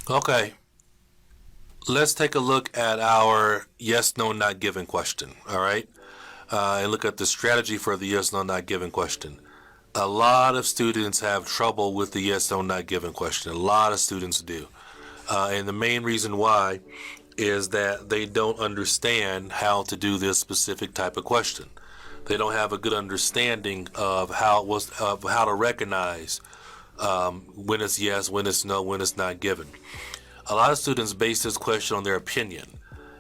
Okay, let's take a look at our yes, no, not given question, all right? And look at the strategy for the yes, no, not given question. A lot of students have trouble with the yes, no, not given question. A lot of students do. And the main reason why is that they don't understand how to do this specific type of question. They don't have a good understanding of how to recognize when it's yes, when it's no, when it's not given. A lot of students base this question on their opinion,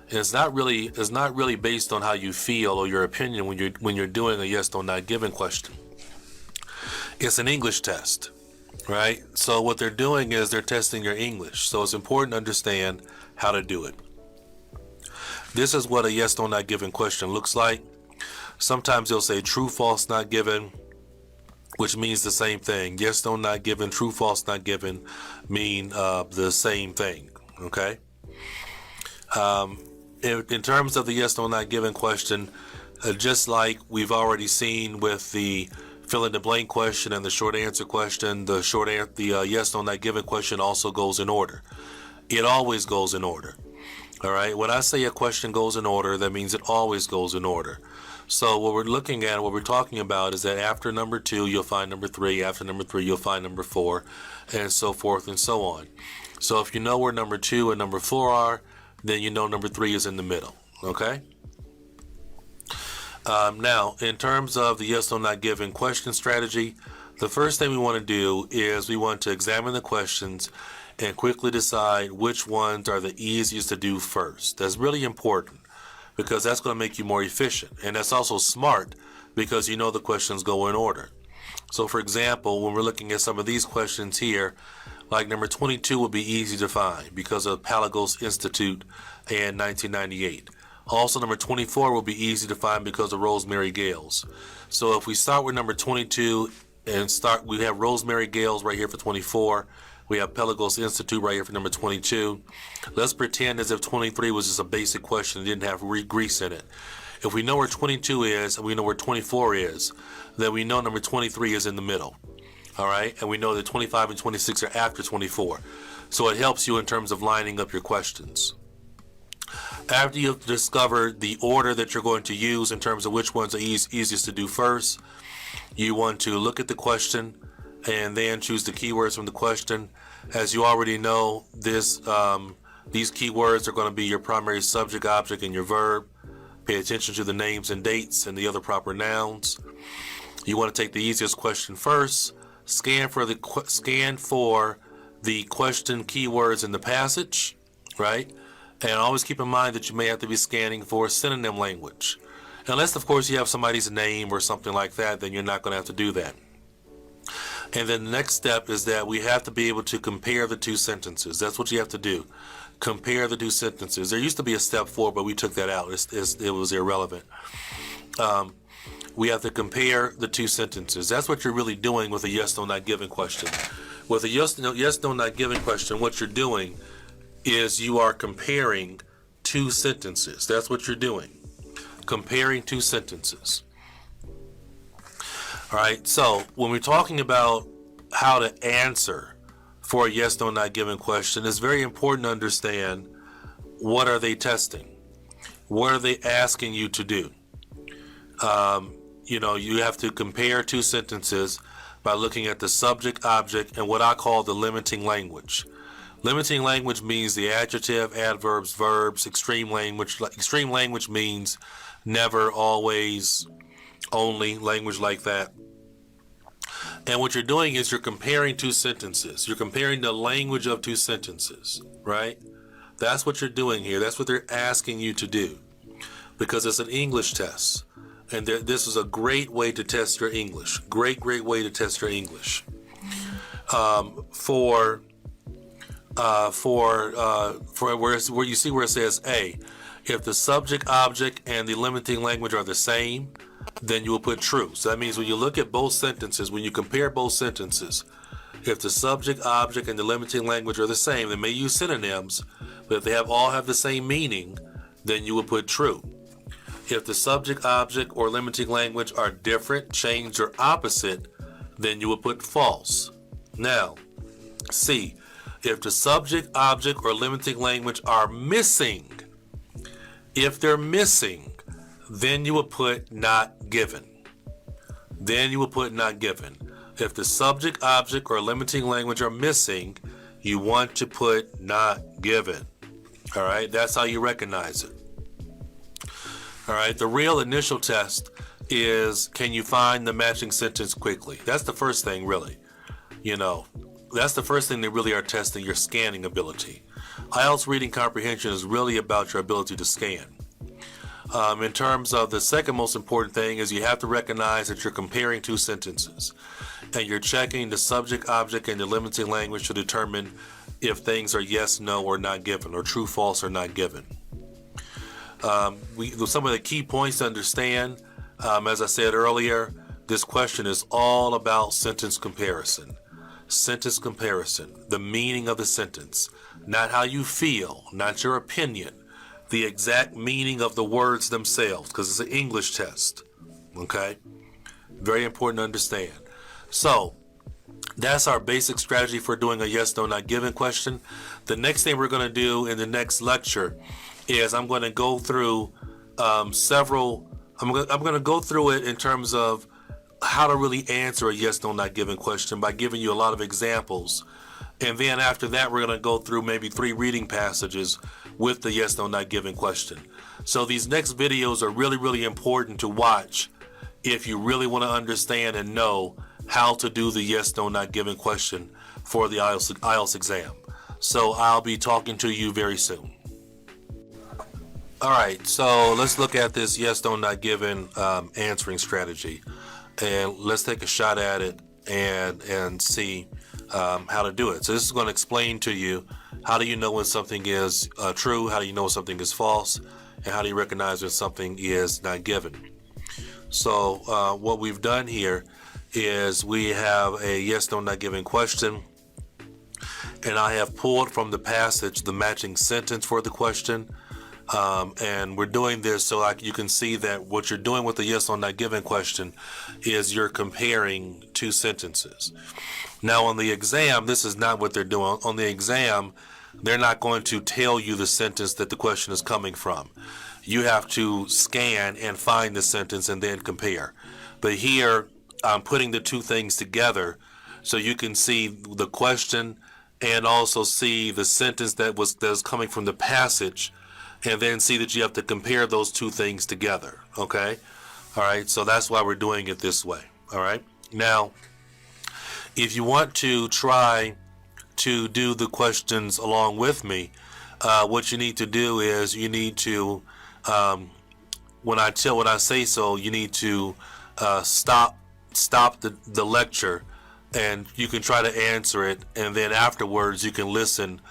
and it's not really based on how you feel or your opinion when you're doing a yes, no, not given question. It's an English test, right? So what they're doing is they're testing your English. So it's important to understand how to do it. This is what a yes, no, not given question looks like. Sometimes they'll say true, false, not given, which means the same thing. Yes, no, not given, true, false, not given mean the same thing, okay? In terms of the yes, no, not given question, just like we've already seen with the fill in the blank question and the short answer question, the yes, no, not given question also goes in order. It always goes in order. All right, when I say a question goes in order, that means it always goes in order. So what we're talking about is that after number 2, you'll find number 3. After number 3, you'll find number 4, and so forth and so on. So if you know where number 2 and number 4 are, then you know number 3 is in the middle, okay? Now, in terms of the yes, no, not given question strategy, the first thing we want to do is we want to examine the questions and quickly decide which ones are the easiest to do first. That's really important because that's going to make you more efficient. And that's also smart because you know the questions go in order. So for example, when we're looking at some of these questions here, like number 22 would be easy to find because of Pelagos Institute in 1998. Also, number 24 will be easy to find because of Rosemary Gales. So if we start with number 22 and we have Rosemary Gales right here for 24. We have Pelagos Institute right here for number 22. Let's pretend as if 23 was just a basic question and didn't have Greece in it. If we know where 22 is and we know where 24 is, then we know number 23 is in the middle. All right, and we know that 25 and 26 are after 24. So it helps you in terms of lining up your questions. After you've discovered the order that you're going to use in terms of which ones are easiest to do first, you want to look at the question and then choose the keywords from the question. As you already know, these keywords are going to be your primary subject, object, and your verb. Pay attention to the names and dates and the other proper nouns. You want to take the easiest question first. Scan for the question keywords in the passage, right? And always keep in mind that you may have to be scanning for synonym language. Unless, of course, you have somebody's name or something like that, then you're not going to have to do that. And then the next step is that we have to be able to compare the two sentences. That's what you have to do. Compare the two sentences. There used to be a step 4, but we took that out. It was irrelevant. We have to compare the two sentences. That's what you're really doing with a yes, no, not given question. With a yes, no, not given question, what you're doing is you are comparing two sentences. That's what you're doing. Comparing two sentences. All right, so when we're talking about how to answer for a yes, no, not given question, it's very important to understand what are they testing? What are they asking you to do? You have to compare two sentences by looking at the subject, object, and what I call the limiting language. Limiting language means the adjective, adverbs, verbs. Extreme language means never, always, only, language like that. And what you're doing is you're comparing two sentences. You're comparing the language of two sentences, right? That's what you're doing here. That's what they're asking you to do because it's an English test. And this is a great way to test your English. Great way to test your English. Where you see where it says A, if the subject, object, and the limiting language are the same, then you will put true. So that means when you look at both sentences, when you compare both sentences, if the subject, object, and the limiting language are the same, they may use synonyms, but if they all have the same meaning, then you will put true. If the subject, object, or limiting language are different, changed, or opposite, then you will put false. Now, C, If the subject, object, or limiting language are missing, if they're missing, then you will put not given. Then you will put not given. If the subject, object, or limiting language are missing, you want to put not given. All right, that's how you recognize it. All right, the real initial test is, can you find the matching sentence quickly? That's the first thing, really. You know, that's the first thing they really are testing, your scanning ability. IELTS reading comprehension is really about your ability to scan. In terms of the second most important thing is you have to recognize that you're comparing two sentences and you're checking the subject, object, and the limiting language to determine if things are yes, no, or not given, or true, false, or not given. Some of the key points to understand, as I said earlier, this question is all about sentence comparison. Sentence comparison, the meaning of the sentence, not how you feel, not your opinion, the exact meaning of the words themselves, because it's an English test. Okay? Very important to understand. So, that's our basic strategy for doing a yes, no, not given question. The next thing we're going to do in the next lecture is I'm going to go through I'm going to go through it in terms of how to really answer a yes, no, not given question by giving you a lot of examples. And then after that, we're going to go through maybe 3 reading passages with the yes, no, not given question. So these next videos are really, really important to watch if you really want to understand and know how to do the yes, no, not given question for the IELTS exam. So I'll be talking to you very soon. All right, so let's look at this yes, no, not given answering strategy. And let's take a shot at it and see how to do it. So this is going to explain to you how do you know when something is true, how do you know when something is false, and how do you recognize when something is not given. So what we've done here is we have a yes, no, not given question, and I have pulled from the passage the matching sentence for the question. And we're doing this so you can see that what you're doing with the yes, no, not given question is you're comparing two sentences. Now on the exam, this is not what they're doing. On the exam, they're not going to tell you the sentence that the question is coming from. You have to scan and find the sentence and then compare. But here, I'm putting the two things together so you can see the question and also see the sentence that is coming from the passage, and then see that you have to compare those two things together. Okay? All right, so that's why we're doing it this way. All right? Now, if you want to try to do the questions along with me, what you need to do is you need to, when I say so, you need to stop the lecture, and you can try to answer it, and then afterwards you can listen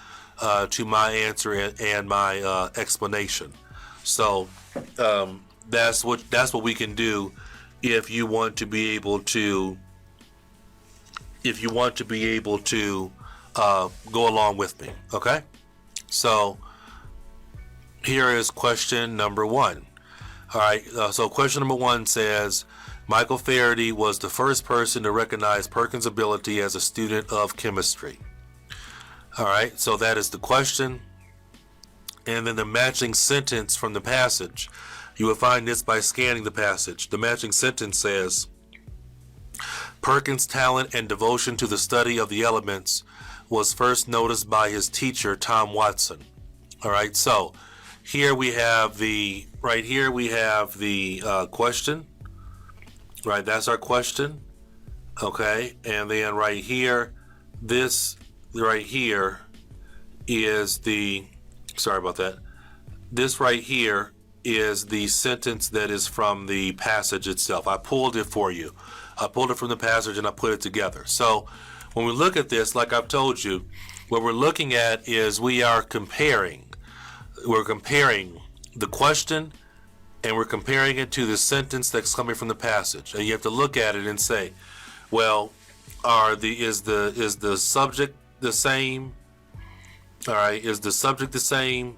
to my answer and my explanation. So that's what we can do if you want to be able to go along with me. Okay? So here is question number 1. All right. So question number 1 says, Michael Faraday was the first person to recognize Perkins' ability as a student of chemistry. All right, so that is the question. And then the matching sentence from the passage. You will find this by scanning the passage. The matching sentence says, Perkins' talent and devotion to the study of the elements was first noticed by his teacher, Tom Watson. All right, so here we have the question. Right, that's our question. Okay, and then right here, this right here is the, sorry about that. This right here is the sentence that is from the passage itself. I pulled it for you. I pulled it from the passage and I put it together. So when we look at this, like I've told you, what we're looking at is we're comparing the question and we're comparing it to the sentence that's coming from the passage. And you have to look at it and say, well, is the subject the same? All right, is the subject the same?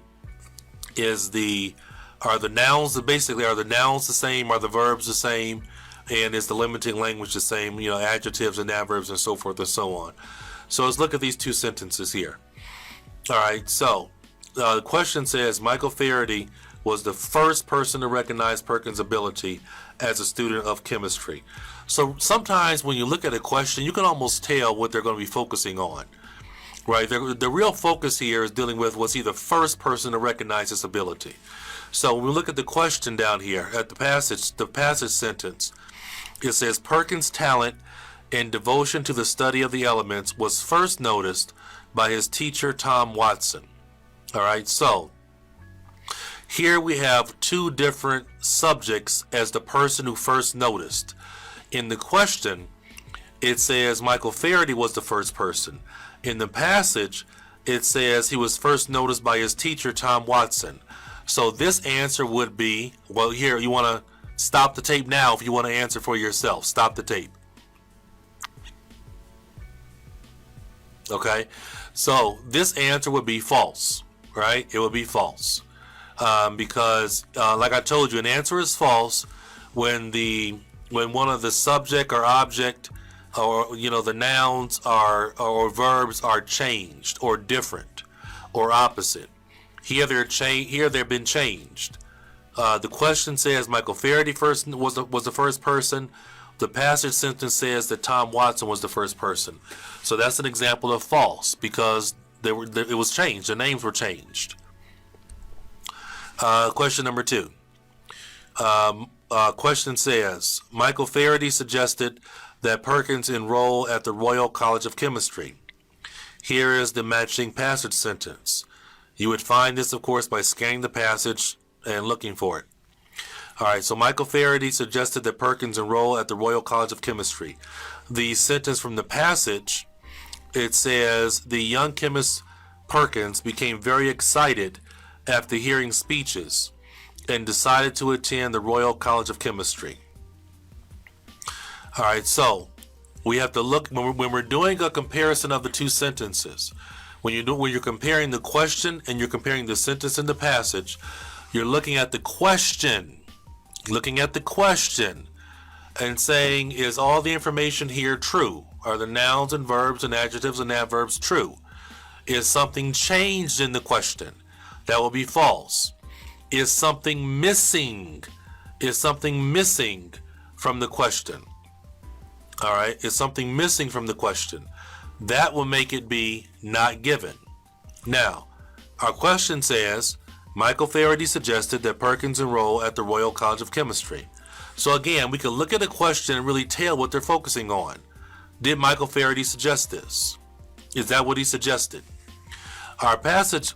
Are the nouns the same? Are the verbs the same? And is the limiting language the same? You know, adjectives and adverbs and so forth and so on. So let's look at these two sentences here. All right, so the question says Michael Faraday was the first person to recognize Perkins' ability as a student of chemistry. So sometimes when you look at a question, you can almost tell what they're going to be focusing on, right? The real focus here is dealing with was he the first person to recognize his ability. So when we look at the question down here, at the passage sentence, it says Perkins' talent and devotion to the study of the elements was first noticed by his teacher, Tom Watson. All right, so here we have two different subjects as the person who first noticed. In the question, it says Michael Faraday was the first person. In the passage, it says he was first noticed by his teacher, Tom Watson. So this answer would be, well, here, you want to stop the tape now if you want to answer for yourself. Stop the tape. Okay, so this answer would be false, right? It would be false because, like I told you, an answer is false when one of the subject or object or the nouns or verbs are changed or different or opposite. Here they've been changed. The question says Michael Faraday was the first person. The passage sentence says that Tom Watson was the first person. So that's an example of false because it was changed. The names were changed. Question number 2. Question says Michael Faraday suggested that Perkins enroll at the Royal College of Chemistry. Here is the matching passage sentence. You would find this, of course, by scanning the passage and looking for it. All right, so Michael Faraday suggested that Perkins enroll at the Royal College of Chemistry. The sentence from the passage, it says, the young chemist Perkins became very excited after hearing speeches and decided to attend the Royal College of Chemistry. All right, so we have to look, when we're doing a comparison of the two sentences, when you're comparing the question and you're comparing the sentence in the passage, you're looking at the question. And saying, is all the information here true? Are the nouns and verbs and adjectives and adverbs true? Is something changed in the question? That will be false. Is something missing? Is something missing from the question? All right, is something missing from the question? That will make it be not given. Now, our question says, Michael Faraday suggested that Perkins enroll at the Royal College of Chemistry. So again, we can look at a question and really tell what they're focusing on. Did Michael Faraday suggest this? Is that what he suggested? Our passage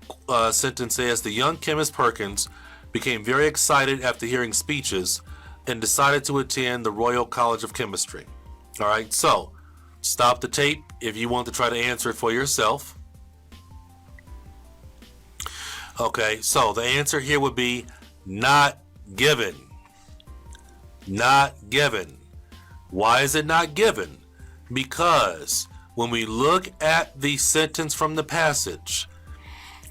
sentence says the young chemist Perkins became very excited after hearing speeches and decided to attend the Royal College of Chemistry. All right, so stop the tape if you want to try to answer it for yourself. Okay, so the answer here would be not given. Not given. Why is it not given? Because when we look at the sentence from the passage,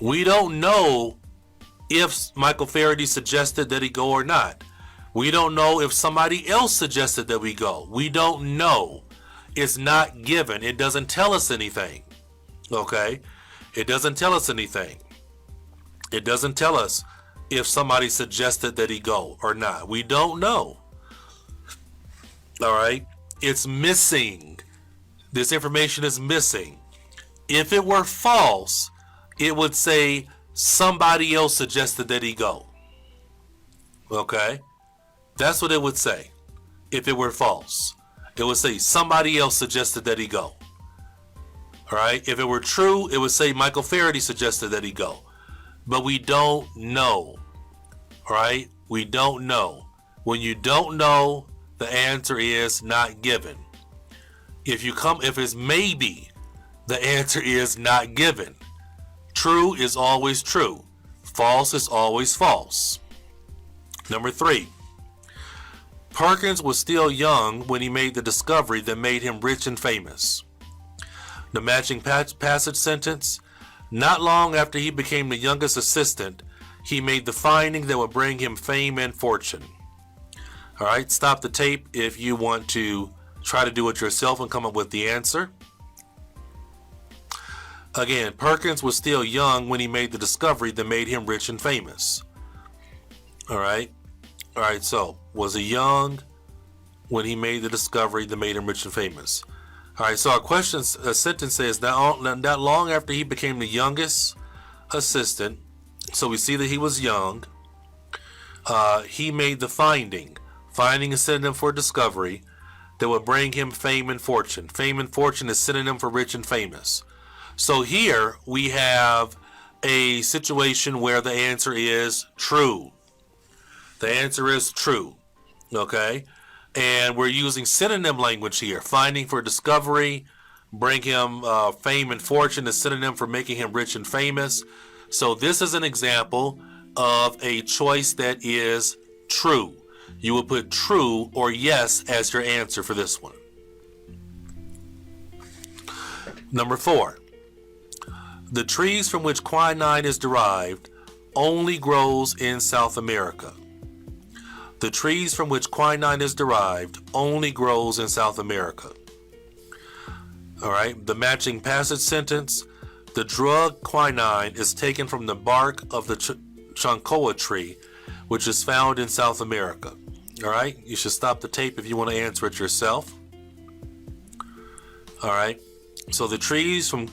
we don't know if Michael Faraday suggested that he go or not. We don't know if somebody else suggested that we go. We don't know. It's not given. It doesn't tell us anything. Okay? It doesn't tell us anything. It doesn't tell us if somebody suggested that he go or not. We don't know. All right? It's missing. This information is missing. If it were false, it would say somebody else suggested that he go. Okay? That's what it would say if it were false. It would say somebody else suggested that he go. All right? If it were true, it would say Michael Faraday suggested that he go. But we don't know. All right? We don't know. When you don't know, the answer is not given. If it's maybe, the answer is not given. True is always true. False is always false. Number 3. Perkins was still young when he made the discovery that made him rich and famous. The matching passage sentence, not long after he became the youngest assistant, he made the finding that would bring him fame and fortune. All right, stop the tape if you want to try to do it yourself and come up with the answer. Again, Perkins was still young when he made the discovery that made him rich and famous. All right, so was he young when he made the discovery that made him rich and famous? All right, so a sentence says, not long after he became the youngest assistant, so we see that he was young, he made the finding. Finding is synonym for discovery that would bring him fame and fortune. Fame and fortune is synonym for rich and famous. So here we have a situation where the answer is true. The answer is true, okay? And we're using synonym language here. Finding for discovery, bring him fame and fortune is synonym for making him rich and famous. So this is an example of a choice that is true. You will put true or yes as your answer for this one. Number 4. The trees from which quinine is derived only grows in South America. The trees from which quinine is derived only grows in South America. All right, the matching passage sentence. The drug quinine is taken from the bark of the chancoa tree, which is found in South America. All right, you should stop the tape if you want to answer it yourself. All right, so the trees from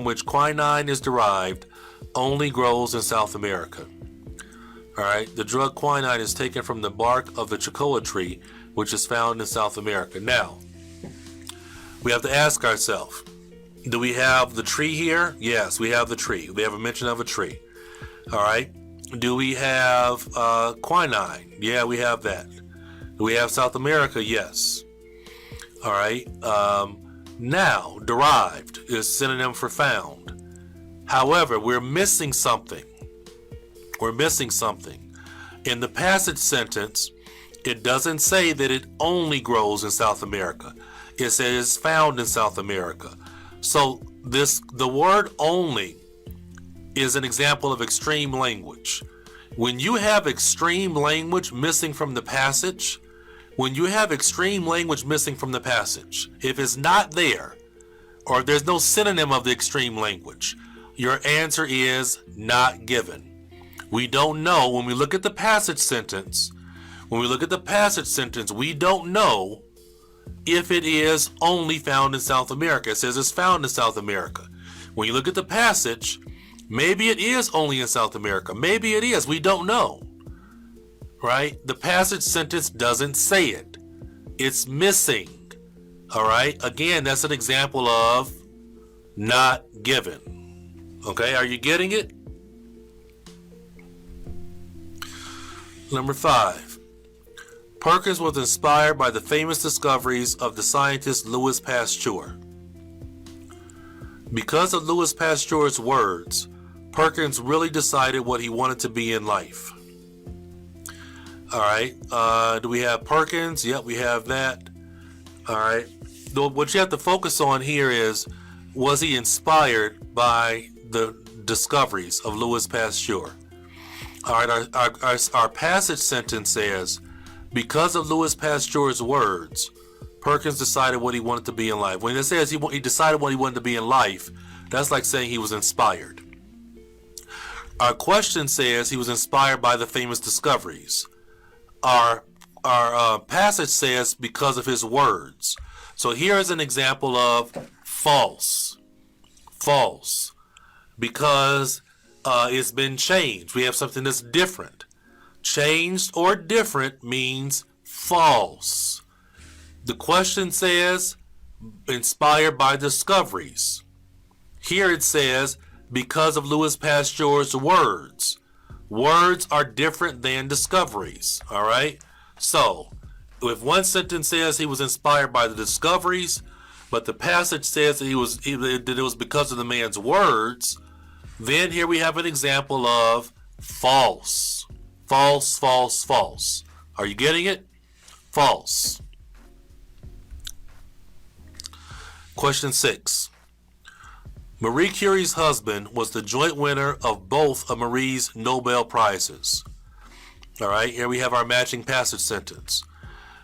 which quinine is derived only grows in South America. All right, the drug quinine is taken from the bark of the chancoa tree, which is found in South America. Now, we have to ask ourselves, do we have the tree here? Yes, we have the tree. We have a mention of a tree. All right. Do we have quinine? Yeah, we have that. Do we have South America? Yes. All right. Now, derived is synonym for found. However, we're missing something. We're missing something. In the passage sentence, it doesn't say that it only grows in South America. It says found in South America. So the word only is an example of extreme language. When you have extreme language missing from the passage, if it's not there, or there's no synonym of the extreme language, your answer is not given. We don't know. When we look at the passage sentence, we don't know if it is only found in South America. It says it's found in South America. When you look at the passage, maybe it is only in South America. Maybe it is. We don't know. Right? The passage sentence doesn't say it. It's missing. All right? Again, that's an example of not given. Okay? Are you getting it? Number 5. Perkins was inspired by the famous discoveries of the scientist Louis Pasteur. Because of Louis Pasteur's words, Perkins really decided what he wanted to be in life. All right. Do we have Perkins? Yep, we have that. All right. What you have to focus on here is, was he inspired by the discoveries of Louis Pasteur? All right. Our passage sentence says, because of Louis Pasteur's words, Perkins decided what he wanted to be in life. When it says he decided what he wanted to be in life, that's like saying he was inspired. Our question says he was inspired by the famous discoveries. Our passage says because of his words. So here is an example of false. False. Because it's been changed. We have something that's different. Changed or different means false. The question says inspired by discoveries. Here it says because of Louis Pasteur's words. Words are different than discoveries. All right. So if one sentence says he was inspired by the discoveries, but the passage says that it was because of the man's words, then here we have an example of false. False, false, false. Are you getting it? False. Question 6. Marie Curie's husband was the joint winner of both of Marie's Nobel Prizes. All right, here we have our matching passage sentence.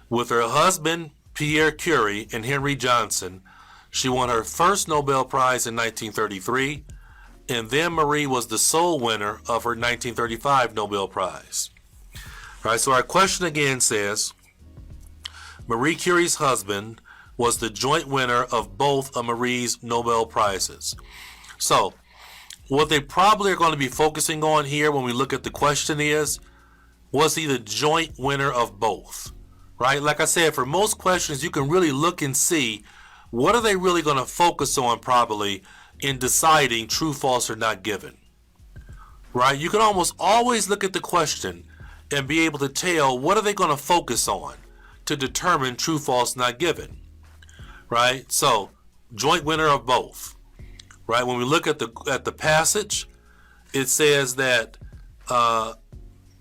With her husband, Pierre Curie, and Henry Johnson, She won her first Nobel Prize in 1933, and then Marie was the sole winner of her 1935 Nobel Prize. All right, so our question again says, Marie Curie's husband was the joint winner of both of Marie's Nobel Prizes. So, what they probably are going to be focusing on here when we look at the question is, was he the joint winner of both? Right? Like I said, for most questions, you can really look and see what are they really going to focus on probably in deciding true, false, or not given. Right? You can almost always look at the question and be able to tell what are they going to focus on to determine true, false, not given. Right? So, joint winner of both. Right? When we look at the passage, it says that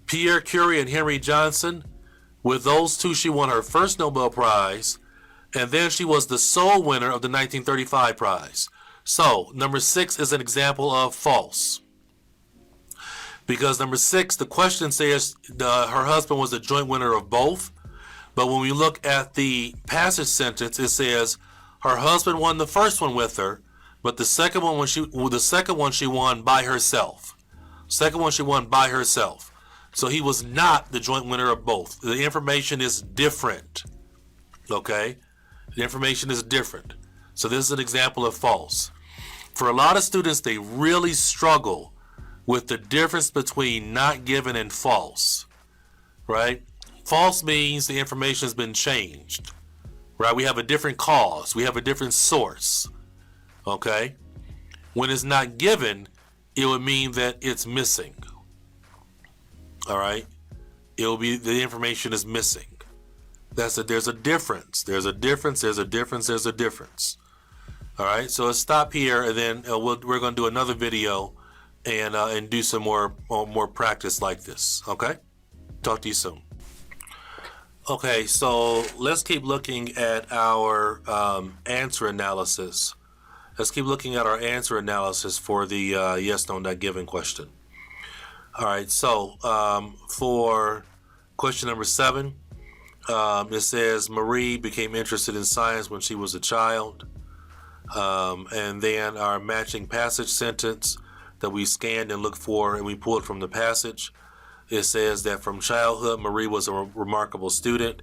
Pierre Curie and Henry Johnson, with those two, she won her first Nobel Prize, and then she was the sole winner of the 1935 prize. So, number 6 is an example of false. Because number 6, the question says her husband was the joint winner of both. But when we look at the passage sentence, it says her husband won the first one with her, but the second one she won by herself. Second one she won by herself. So he was not the joint winner of both. The information is different. Okay? The information is different. So this is an example of false. For a lot of students, they really struggle with the difference between not given and false. Right? False means the information has been changed. Right? We have a different cause. We have a different source. Okay? When it's not given, it would mean that it's missing. All right? It will be the information is missing. There's a difference. There's a difference. There's a difference. There's a difference. All right? So let's stop here, and then we're going to do another video and do some more practice like this. Okay? Talk to you soon. Okay, so let's keep looking at our answer analysis. Let's keep looking at our answer analysis for the yes, no, not given question. All right, so for question number 7, it says Marie became interested in science when she was a child. And then our matching passage sentence that we scanned and looked for and we pulled from the passage, it says that from childhood, Marie was a remarkable student,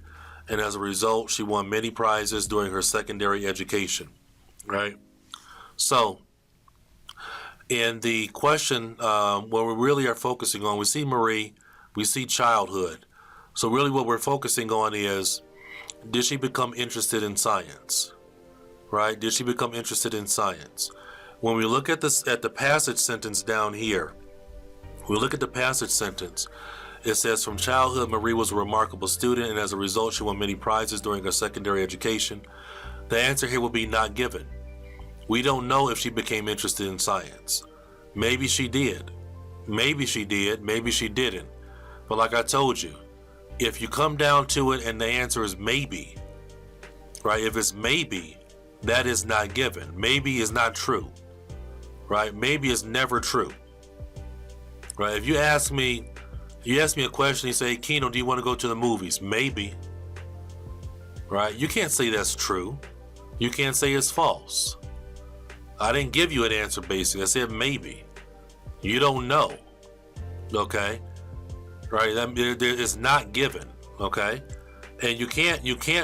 and as a result, she won many prizes during her secondary education. Right? So, in the question, what we really are focusing on, we see Marie, we see childhood. So really what we're focusing on is, did she become interested in science? Right? Did she become interested in science? When we look at this, at the passage sentence down here, we look at the passage sentence, it says, from childhood, Marie was a remarkable student, and as a result, she won many prizes during her secondary education. The answer here will be not given. We don't know if she became interested in science. Maybe she did. Maybe she did. Maybe she didn't. But like I told you, if you come down to it and the answer is maybe, right? If it's maybe, that is not given. Maybe is not true, right? Maybe is never true, right? If you ask me a question, you say, Keno, do you want to go to the movies? Maybe, right? You can't say that's true. You can't say it's false. I didn't give you an answer basically. I said maybe. You don't know. Okay? Right? It's not given. Okay? And you can't,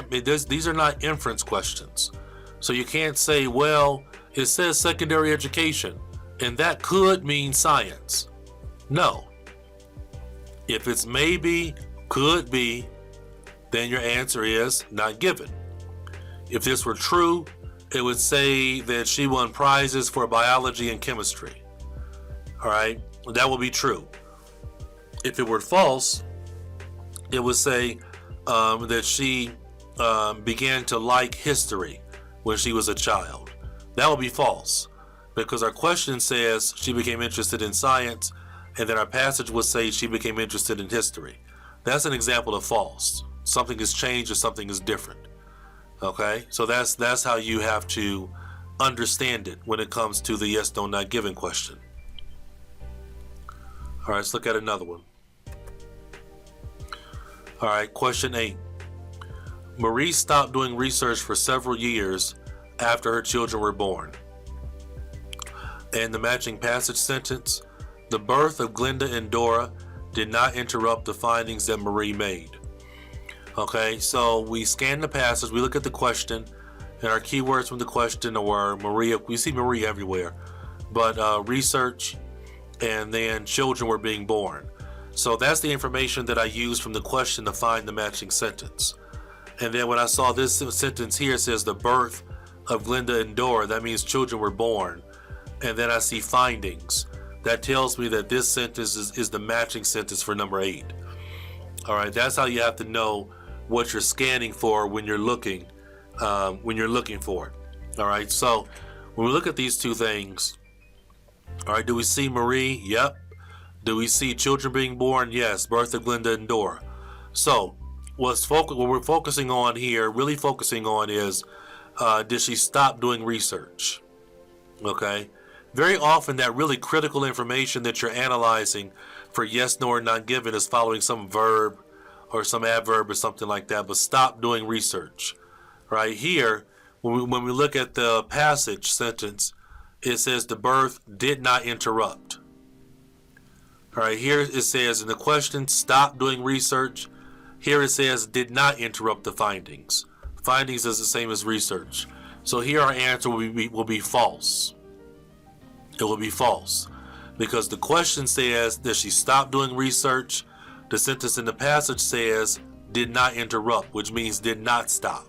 these are not inference questions. So you can't say, well, it says secondary education, and that could mean science. No. If it's maybe, could be, then your answer is not given. If this were true, it would say that she won prizes for biology and chemistry. All right, that would be true. If it were false, it would say that she began to like history when she was a child. That would be false, because our question says she became interested in science, and then our passage would say she became interested in history. That's an example of false. Something has changed or something is different. Okay, so that's how you have to understand it when it comes to the yes, no, not given question. All right, let's look at another one. All right, question 8. Marie stopped doing research for several years after her children were born. And the matching passage sentence, the birth of Glenda and Dora did not interrupt the findings that Marie made. Okay, so we scan the passage, we look at the question, and our keywords from the question were Maria. We see Marie everywhere, but research, and then children were being born. So that's the information that I used from the question to find the matching sentence. And then when I saw this sentence here, it says the birth of Glenda and Dora, that means children were born. And then I see findings. That tells me that this sentence is the matching sentence for number 8. All right, that's how you have to know what you're scanning for when you're looking for it. All right, so when we look at these two things, all right, do we see Marie? Yep. Do we see children being born? Yes. Birth of Glenda and Dora. So what we're focusing on here, really focusing on, is did she stop doing research? Okay. Very often that really critical information that you're analyzing for yes, no, or not given is following some verb or some adverb or something like that, but stop doing research. Right here, when we look at the passage sentence, it says the birth did not interrupt. All right, here it says in the question, stop doing research. Here it says did not interrupt the findings. Findings is the same as research. So here our answer will be false. It will be false because the question says that she stopped doing research. The sentence in the passage says did not interrupt, which means did not stop.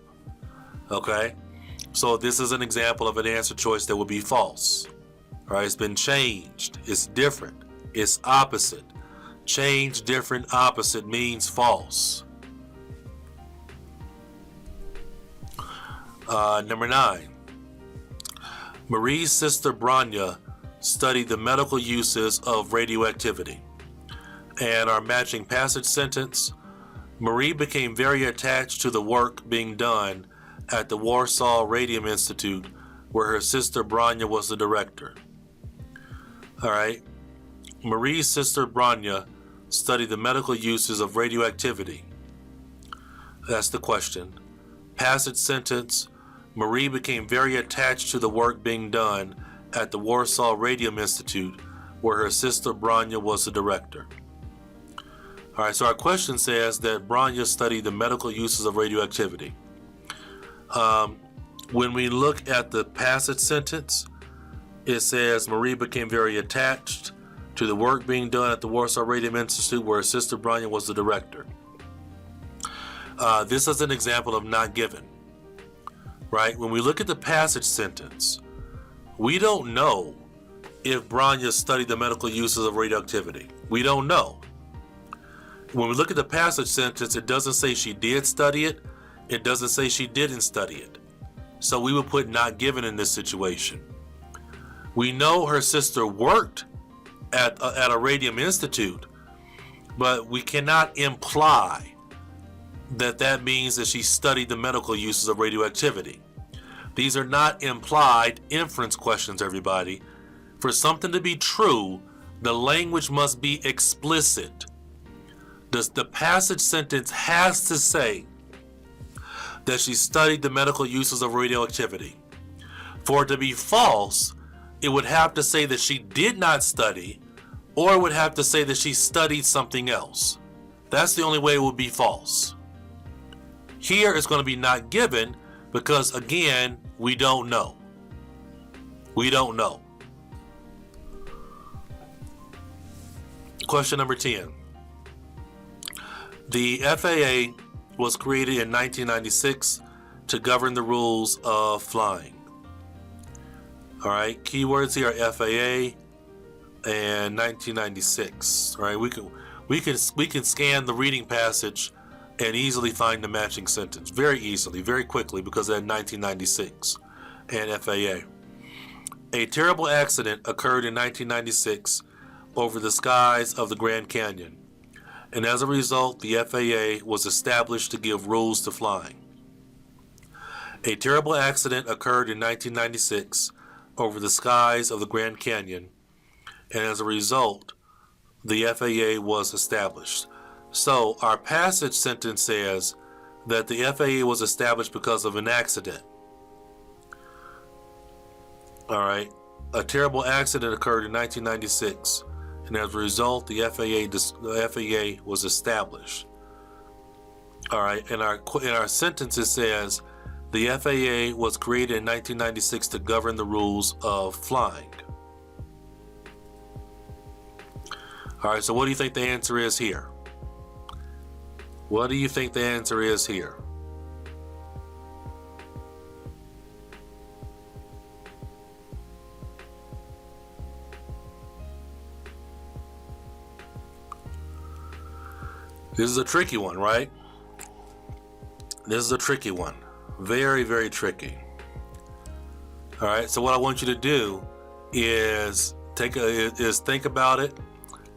Okay, so this is an example of an answer choice that will be false. All right, it's been changed. It's different. It's opposite. Change, different, opposite means false. Number 9. Marie's sister Branya studied the medical uses of radioactivity. And our matching passage sentence, Marie became very attached to the work being done at the Warsaw Radium Institute, where her sister Branya was the director. All right. Marie's sister Branya studied the medical uses of radioactivity. That's the question. Passage sentence, Marie became very attached to the work being done at the Warsaw Radium Institute, where her sister Branya was the director. All right, so our question says that Branya studied the medical uses of radioactivity. When we look at the passage sentence, it says Marie became very attached to the work being done at the Warsaw Radium Institute, where her sister Branya was the director. This is an example of not given, right? When we look at the passage sentence, we don't know if Branya studied the medical uses of radioactivity. We don't know. When we look at the passage sentence, it doesn't say she did study it. It doesn't say she didn't study it. So we would put not given in this situation. We know her sister worked at a radium institute, but we cannot imply that means that she studied the medical uses of radioactivity. These are not implied inference questions, everybody. For something to be true, the language must be explicit. The passage sentence has to say that she studied the medical uses of radioactivity. For it to be false, it would have to say that she did not study, or it would have to say that she studied something else. That's the only way it would be false. Here it's going to be not given because, again, we don't know. We don't know. Question number 10. The FAA was created in 1996 to govern the rules of flying. All right, keywords here are FAA and 1996. All right, we can scan the reading passage and easily find the matching sentence very easily, very quickly, because of that 1996 and FAA. A terrible accident occurred in 1996 over the skies of the Grand Canyon, and as a result, the FAA was established to give rules to flying. A terrible accident occurred in 1996 over the skies of the Grand Canyon, and as a result, the FAA was established. So our passage sentence says that the FAA was established because of an accident. All right. A terrible accident occurred in 1996, and as a result, the FAA was established. All right. In our sentence, it says the FAA was created in 1996 to govern the rules of flying. All right. So, what do you think the answer is here? What do you think the answer is here? This is a tricky one, right? This is a tricky one. Very, very tricky. All right, so what I want you to do is think about it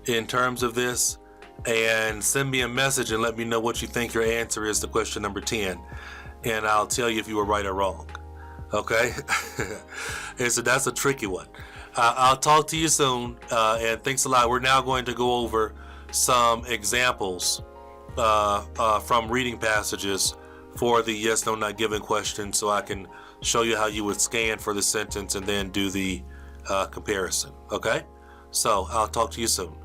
in terms of this and send me a message and let me know what you think your answer is to question number 10, and I'll tell you if you were right or wrong. Okay? And so that's a tricky one. I'll talk to you soon, and thanks a lot. We're now going to go over some examples from reading passages for the yes, no, not given question, so I can show you how you would scan for the sentence and then do the comparison. Okay? So I'll talk to you soon.